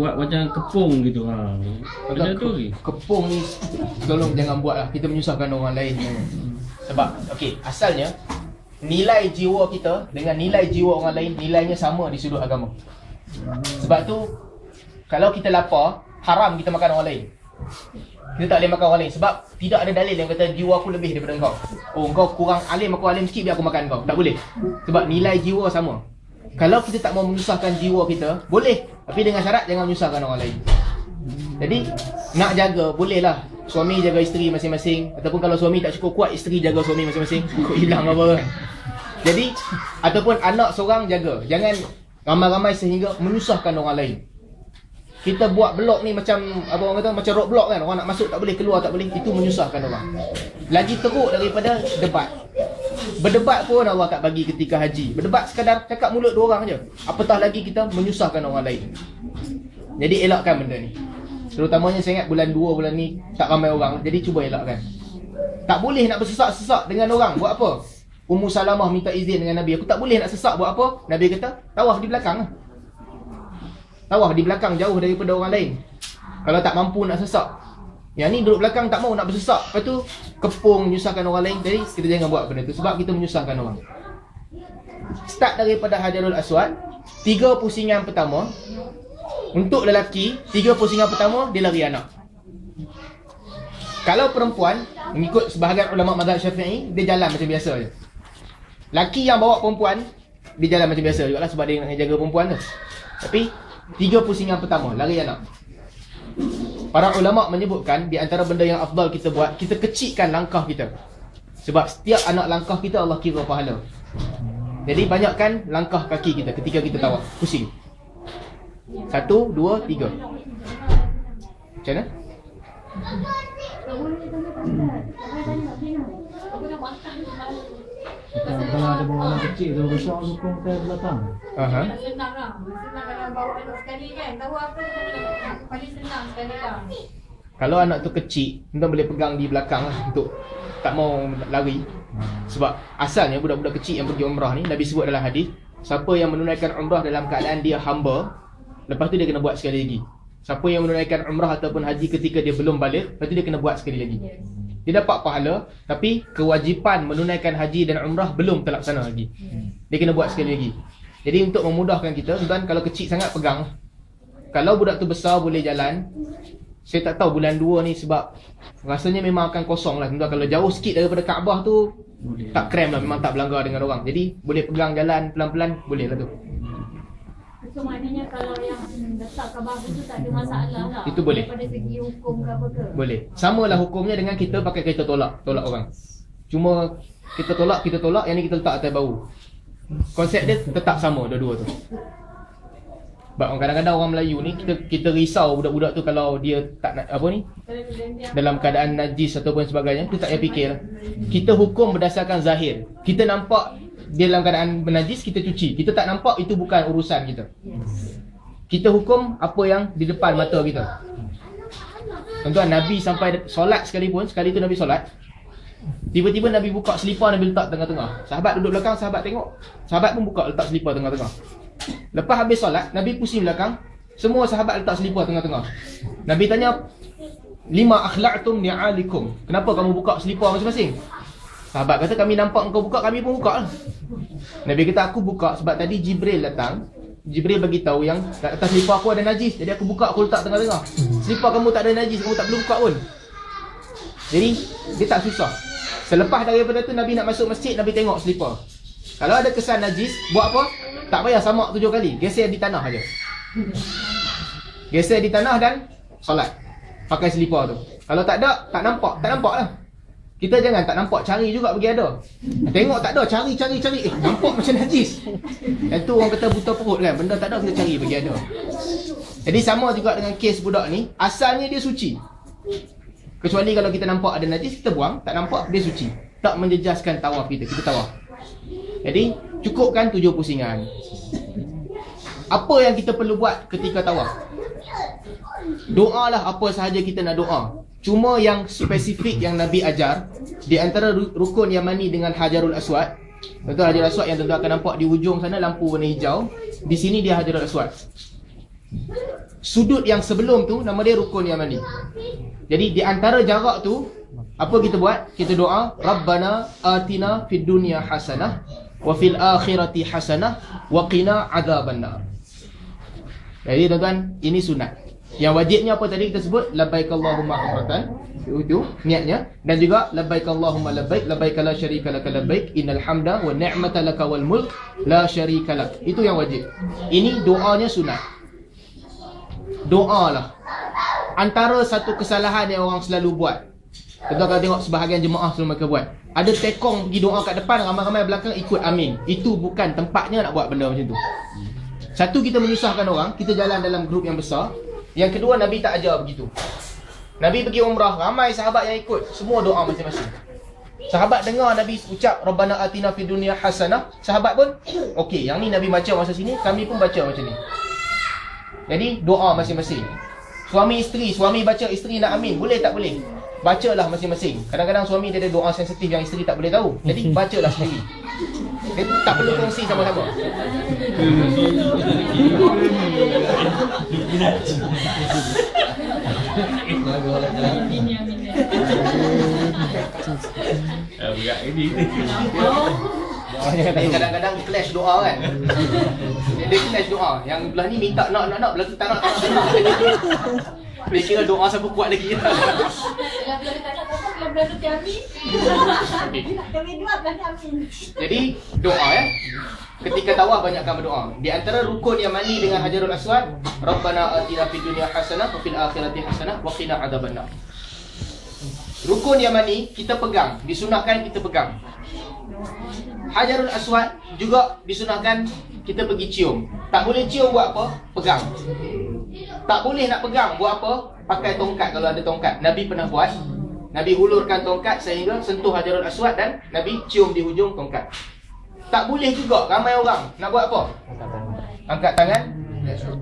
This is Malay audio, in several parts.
Buat macam kepung gitu ha. Macam tu lagi. Kepung ni tolong jangan buat lah. Kita menyusahkan orang lain. Sebab okey, asalnya nilai jiwa kita dengan nilai jiwa orang lain nilainya sama di sudut agama. Sebab tu kalau kita lapar, haram kita makan orang lain. Kita tak boleh makan orang lain sebab tidak ada dalil yang kata jiwa aku lebih daripada engkau. Oh, engkau kurang alim, aku alim sikit, biar aku makan kau. Tak boleh. Sebab nilai jiwa sama. Kalau kita tak mau menyusahkan jiwa kita, boleh. Tapi dengan syarat jangan menyusahkan orang lain. Jadi nak jaga, bolehlah suami jaga isteri masing-masing. Ataupun kalau suami tak cukup kuat, isteri jaga suami masing-masing. Kau hilang apa kan. Jadi ataupun anak seorang jaga. Jangan ramai-ramai sehingga menyusahkan orang lain. Kita buat blok ni macam apa orang kata, macam road block kan. Orang nak masuk tak boleh, keluar tak boleh. Itu menyusahkan orang. Lagi teruk daripada debat. Berdebat pun Allah tak bagi ketika haji. Berdebat sekadar cakap mulut dua orang je. Apatah lagi kita menyusahkan orang lain. Jadi elakkan benda ni. Terutamanya saya ingat bulan 2 bulan ni tak ramai orang. Jadi cuba elakkan. Tak boleh nak bersesak-sesak dengan orang. Buat apa? Ummu Salamah minta izin dengan Nabi. Aku tak boleh nak sesak, buat apa? Nabi kata, tawaf di belakang. Tawaf di belakang jauh daripada orang lain. Kalau tak mampu nak sesak. Yang ni duduk belakang tak mau nak bersesak. Lepas tu kepung menyusahkan orang lain. Jadi kita jangan buat benda tu sebab kita menyusahkan orang. Start daripada Hajarul Aswad, 3 pusingan pertama. Untuk lelaki, 3 pusingan pertama dia lari anak. Kalau perempuan, mengikut sebahagian ulama mazhab Syafi'i, dia jalan macam biasa je. Laki yang bawa perempuan, dia jalan macam biasa jugalah sebab dia nak jaga perempuan tu. Tapi 3 pusingan pertama lari anak. Para ulama menyebutkan di antara benda yang afdal kita buat, kita kecilkan langkah kita. Sebab setiap anak langkah kita Allah kira pahala. Jadi banyakkan langkah kaki kita ketika kita tawaf. Pusing. 1, 2, 3. Macam mana? Kalau ada bawa anak kecil, kalau besar sokong ke belakang. Senang lah. Senang kalau bawa anak sekali kan. Tahu apa paling senang sekali lah. Kalau anak tu kecil, kita boleh pegang di belakang lah untuk tak mau lari. Sebab asalnya budak-budak kecil yang pergi umrah ni, Nabi sebut dalam hadis, siapa yang menunaikan umrah dalam keadaan dia hamba, lepas tu dia kena buat sekali lagi. Siapa yang menunaikan umrah ataupun haji ketika dia belum balik, lepas tu dia kena buat sekali lagi. Dia dapat pahala, tapi kewajipan menunaikan haji dan umrah belum terlaksana lagi. Dia kena buat sekali lagi. Jadi untuk memudahkan kita, tuan kalau kecil sangat pegang. Kalau budak tu besar boleh jalan. Saya tak tahu bulan 2 ni sebab rasanya memang akan kosong lah. Tuan kalau jauh sikit daripada Kaabah tu tak krem lah, memang tak berlanggar dengan orang. Jadi boleh pegang jalan pelan-pelan, boleh lah tu. So maknanya kalau yang letak Kaabah tu tak ada masalah lah. Itu boleh. Daripada segi hukum ke apa ke. Boleh. Samalah hukumnya dengan kita pakai kereta tolak orang. Cuma kita tolak, yang ni kita letak atas bau. Konsep dia tetap sama dua-dua tu. Sebab kadang-kadang orang Melayu ni kita risau budak-budak tu kalau dia tak nak apa ni, dalam keadaan najis ataupun sebagainya, tu tak payah fikir lah. Kita hukum berdasarkan zahir. Kita nampak dia dalam keadaan najis, kita cuci. Kita tak nampak, itu bukan urusan kita. Kita hukum apa yang di depan mata kita. Tuan-tuan, Nabi sampai solat sekalipun, sekali tu Nabi solat, tiba-tiba Nabi buka selipar, Nabi letak tengah-tengah. Sahabat duduk belakang, sahabat tengok. Sahabat pun buka, letak selipar tengah-tengah. Lepas habis solat, Nabi pusing belakang, semua sahabat letak selipar tengah-tengah. Nabi tanya, lima akhla'tum ni'alikum, kenapa kamu buka selipar masing-masing? Sahabat kata, kami nampak engkau buka, kami pun buka lah. Nabi kata, aku buka sebab tadi Jibril datang. Jibril bagi tahu yang atas selipar aku ada najis. Jadi aku buka, aku letak tengah-tengah. Selipar kamu tak ada najis, kamu tak perlu buka pun. Jadi dia tak susah. Selepas daripada tu Nabi nak masuk masjid, Nabi tengok selipar. Kalau ada kesan najis, buat apa? Tak payah samak 7 kali, geser di tanah aja. Geser di tanah dan solat. Pakai selipar tu. Kalau tak ada, tak nampak lah. Kita jangan tak nampak, cari juga bagi ada. Tengok tak ada, cari. Nampak macam najis. Dan tu orang kata buta perut kan. Benda tak ada, kita cari bagi ada. Jadi sama juga dengan kes budak ni. Asalnya dia suci. Kecuali kalau kita nampak ada najis, kita buang. Tak nampak, dia suci. Tak menjejaskan tawaf kita tawaf. Jadi cukupkan 7 pusingan. Apa yang kita perlu buat ketika tawaf? Doalah apa sahaja kita nak doa. Cuma yang spesifik yang Nabi ajar, di antara rukun Yamani dengan Hajarul Aswad. Betul, Hajarul Aswad yang tentu akan nampak di hujung sana lampu warna hijau. Di sini dia Hajarul Aswad. Sudut yang sebelum tu nama dia rukun yamani. Jadi di antara jarak tu, apa kita buat? Kita doa, Rabbana atina fid dunya hasanah wa fil akhirati hasanah wa qina adzabannar. Jadi tuan-tuan, ini sunat. Yang wajibnya apa tadi kita sebut? Labbaik Allahumma umratan. Itu niatnya. Dan juga labbaik Allahumma labbaik, labbaik la syarika laka labbaik, innal hamda wa ni'mata laka wal mulk la syarika lak. Itu yang wajib. Ini doanya sunat. Doa lah. Antara satu kesalahan yang orang selalu buat, kita kalau tengok sebahagian jemaah selalu mereka buat, ada tekong pergi doa kat depan, ramai-ramai belakang ikut amin. Itu bukan tempatnya nak buat benda macam tu. Satu, kita menyusahkan orang. Kita jalan dalam grup yang besar. Yang kedua, Nabi tak ajar begitu. Nabi pergi umrah, ramai sahabat yang ikut, semua doa masing-masing. Sahabat dengar Nabi ucap Rabbana atina fid dunya hasanah, sahabat pun okey, yang ni Nabi baca masa sini, kami pun baca macam ni. Jadi doa masing-masing. Suami isteri, suami baca, isteri nak amin, boleh tak boleh? Bacalah masing-masing. Kadang-kadang suami dia ada doa sensitif yang isteri tak boleh tahu. Jadi bacalah sendiri. Dia tak perlu kongsi sama-sama. Kadang-kadang clash doa kan. Dia clash doa. Yang belah ni minta nak, belah tu tak nak. Dia kira doa siapa kuat lagi. Jadi doa ya. Ketika tawaf banyakkan berdoa. Di antara rukun yang mani dengan Hajarul Aswad, Rabbana atina fid dunya hasanah wa fil akhirati hasanah wa qina adzabannar. Rukun yang mani kita pegang, disunahkan kita pegang. Hajarul Aswad juga disunahkan kita pergi cium. Tak boleh cium buat apa? Pegang. Tak boleh nak pegang buat apa? Pakai tongkat kalau ada tongkat. Nabi pernah buat. Nabi hulurkan tongkat sehingga sentuh Hajarul Aswad dan Nabi cium di hujung tongkat. Tak boleh juga ramai orang nak buat apa? Angkat tangan.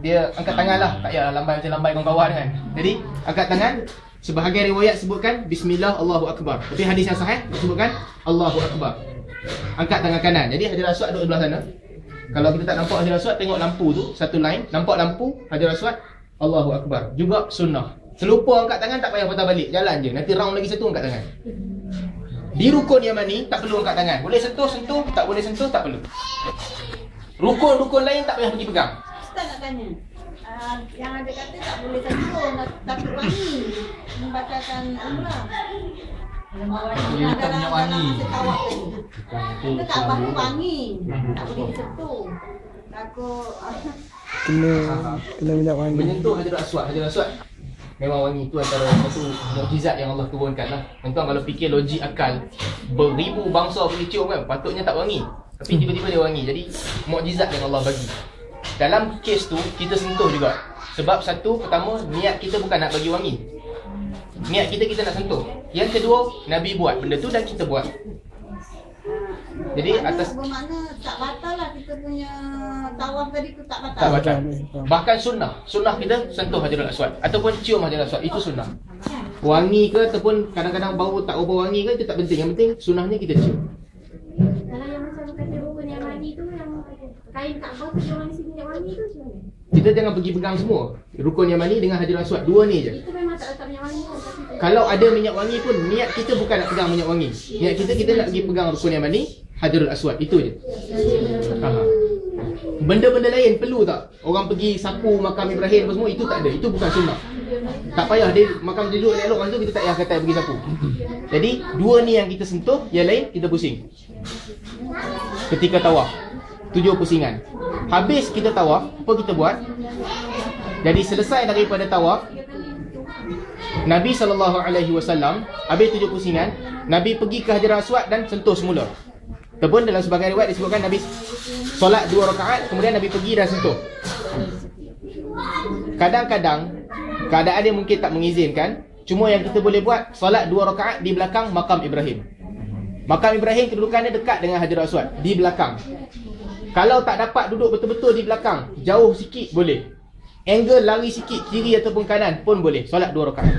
Dia angkat tangan lah. Tak payah lambai macam lambai kawan-kawan kan. Jadi angkat tangan. Sebahagian riwayat sebutkan Bismillah Allahu Akbar. Tapi hadis yang sahih disebutkan Allahu Akbar. Angkat tangan kanan. Jadi Hajarul Aswad duduk sebelah sana. Kalau kita tak nampak Hajarul Aswad, tengok lampu tu, satu line. Nampak lampu Hajarul Aswad, Allahu Akbar. Juga sunnah. Selupa angkat tangan tak payah patah balik. Jalan je. Nanti round lagi satu angkat tangan. Di rukun Yamani tak perlu angkat tangan. Boleh sentuh, tak boleh sentuh, tak perlu. Rukun-rukun lain tak payah pergi pegang. Ustaz nak tanya. Yang ada kata tak boleh sentuh, tapi wangi membatalkan umrah. Dia tak minyak wangi. Kita tak bagi wangi, tak boleh disentuh. Takut Kena minyak wangi. Menyentuh Hajarul Aswad memang wangi. Itu antara satu mukjizat yang Allah turunkan lah. Tuan kalau fikir logik akal, beribu bangsa pergi cium kan, patutnya tak wangi, tapi tiba-tiba dia wangi. Jadi mukjizat yang Allah bagi. Dalam kes tu kita sentuh juga. Sebab satu, pertama, niat kita bukan nak bagi wangi. Niat kita nak sentuh. Yang kedua, Nabi buat benda tu dan kita buat. Jadi atas bermakna tak batal lah kita punya tawaf tadi tu, tak batal. tak batal. Bahkan sunnah kita sentuh Hajarul Aswad ataupun cium Hajarul Aswad, itu sunnah. Wangi ke ataupun kadang-kadang bau tak bau wangi ke, itu tak penting. Yang penting sunnahnya kita cium. Kalau yang macam kata rukun yang mani tu, yang kain Kaabah tu dia wangi minyak wangi tu macam mana? Kita jangan pergi pegang semua. Rukun Yamani dengan Hajarul Aswad, dua ni je. Itu memang tak letak minyak wangi pun, tapi Kalau ada minyak wangi pun, niat kita bukan nak pegang minyak wangi. Niat kita nak pergi pegang rukun Yamani, Hajarul Aswad, itu je. Aha. Benda-benda lain perlu tak? Orang pergi sapu makam Ibrahim apa semua, itu tak ada. Itu bukan sunnah. Tak payah dia makam dia duduk elok, masa tu kita tak payah kata pergi sapu. Jadi dua ni yang kita sentuh, yang lain kita pusing. Ketika tawaf, 7 pusingan. Habis kita tawaf, apa kita buat? Jadi selesai daripada tawaf, Nabi SAW habis 7 pusingan, Nabi pergi ke Hajarul Aswad dan sentuh semula. Ataupun dalam sebagian riwayat disebutkan Nabi solat 2 rakaat, kemudian Nabi pergi dan sentuh. Kadang-kadang keadaan dia mungkin tak mengizinkan, cuma yang kita boleh buat, solat 2 rakaat di belakang makam Ibrahim. Makam Ibrahim kedudukannya dekat dengan Hajarul Aswad, di belakang. Kalau tak dapat duduk betul-betul di belakang, jauh sikit boleh. Angle lari sikit kiri ataupun kanan pun boleh. Solat 2 rakaat.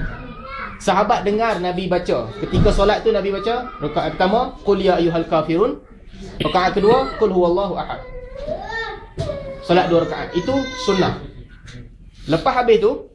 Sahabat dengar Nabi baca. Ketika solat tu Nabi baca, rakaat pertama, Qul ya ayyuhal kafirun. Rakaat kedua, Qul huwallahu ahad. Solat 2 rakaat. Itu sunnah. Lepas habis tu